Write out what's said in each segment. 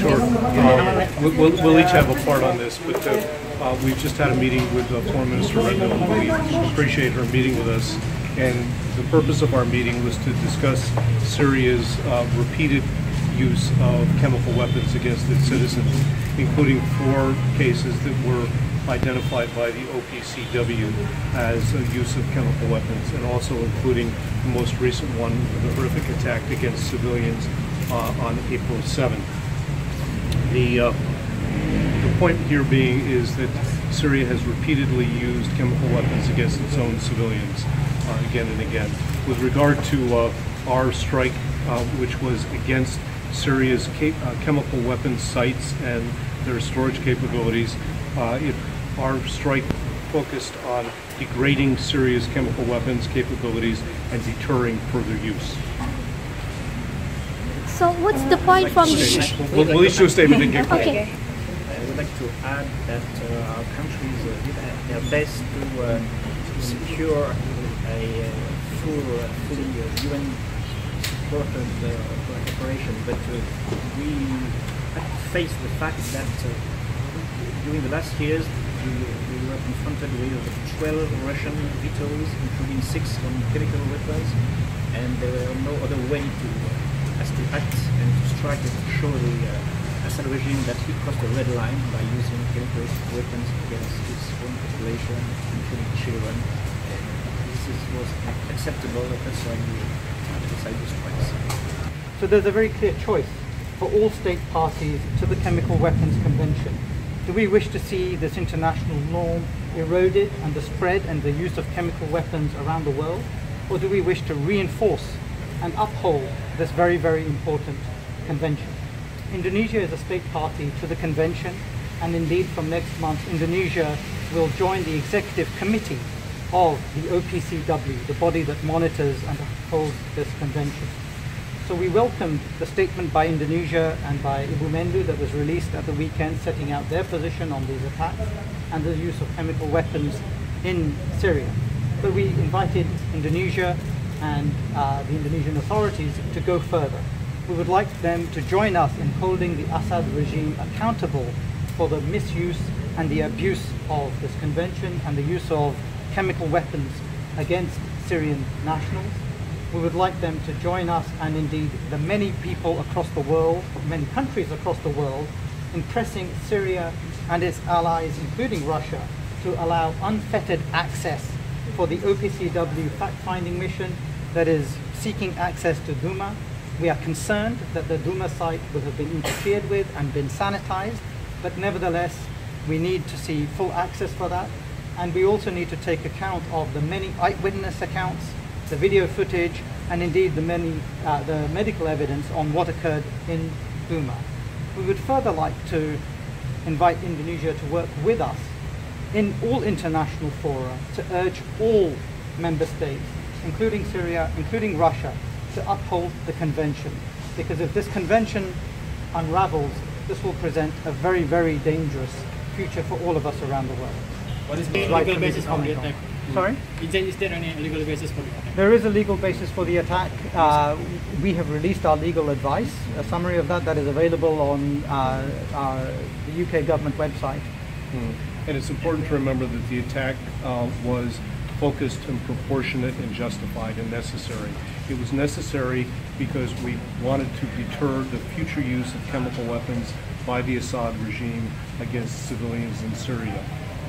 Sure. We'll each have a part on this, but we've just had a meeting with Foreign Minister Retno. We appreciate her meeting with us, and the purpose of our meeting was to discuss Syria's repeated use of chemical weapons against its citizens, including 4 cases that were identified by the OPCW as a use of chemical weapons, and also including the most recent one, the horrific attack against civilians on April 7th. The point here being is that Syria has repeatedly used chemical weapons against its own civilians again and again. With regard to our strike, which was against Syria's chemical weapons sites and their storage capabilities, our strike focused on degrading Syria's chemical weapons capabilities and deterring further use. So what's the point from this? We'll issue a statement and get Okay. I would like to add that our countries did their best to secure a fully UN supported operation, but we faced the fact that during the last years we were confronted with 12 Russian vetoes, including 6 on chemical weapons, and there were no other way to act and to strike and to show the Assad regime that he crossed a red line by using chemical weapons against his own population, including children. This was acceptable, that's why we decided to strike. So there's a very clear choice for all state parties to the Chemical Weapons Convention. Do we wish to see this international norm eroded and the spread and the use of chemical weapons around the world? Or do we wish to reinforce and uphold this very, very important convention? Indonesia is a state party to the convention, and indeed from next month Indonesia will join the executive committee of the OPCW, the body that monitors and upholds this convention. So we welcomed the statement by Indonesia and by Ibu Menlu that was released at the weekend, setting out their position on these attacks and the use of chemical weapons in Syria. But we invited Indonesia and the Indonesian authorities to go further. We would like them to join us in holding the Assad regime accountable for the misuse and the abuse of this convention and the use of chemical weapons against Syrian nationals. We would like them to join us, and indeed the many people across the world, many countries across the world, in pressing Syria and its allies, including Russia, to allow unfettered access for the OPCW fact-finding mission that is seeking access to Duma. We are concerned that the Duma site will have been interfered with and been sanitized, but nevertheless we need to see full access for that. And we also need to take account of the many eyewitness accounts, the video footage, and indeed the medical evidence on what occurred in Duma. We would further like to invite Indonesia to work with us in all international fora to urge all member states, including Syria, including Russia, to uphold the convention. Because if this convention unravels, this will present a very, very dangerous future for all of us around the world. What is the legal basis for the attack? Sorry? Is there any legal basis for the attack? There is a legal basis for the attack. We have released our legal advice, a summary of that is available on the UK government website. And it's important to remember that the attack was focused and proportionate and justified and necessary. It was necessary because we wanted to deter the future use of chemical weapons by the Assad regime against civilians in Syria.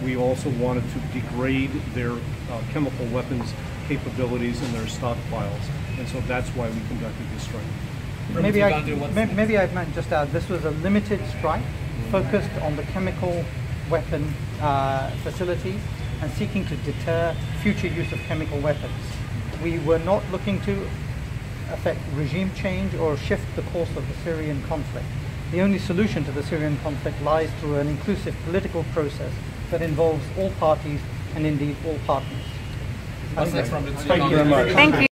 We also wanted to degrade their chemical weapons capabilities and their stockpiles, and so that's why we conducted this strike. Maybe I might just add, this was a limited strike focused on the chemical weapon facilities and seeking to deter future use of chemical weapons. We were not looking to affect regime change or shift the course of the Syrian conflict. The only solution to the Syrian conflict lies through an inclusive political process that involves all parties and indeed all partners. Thank you very much. Thank you.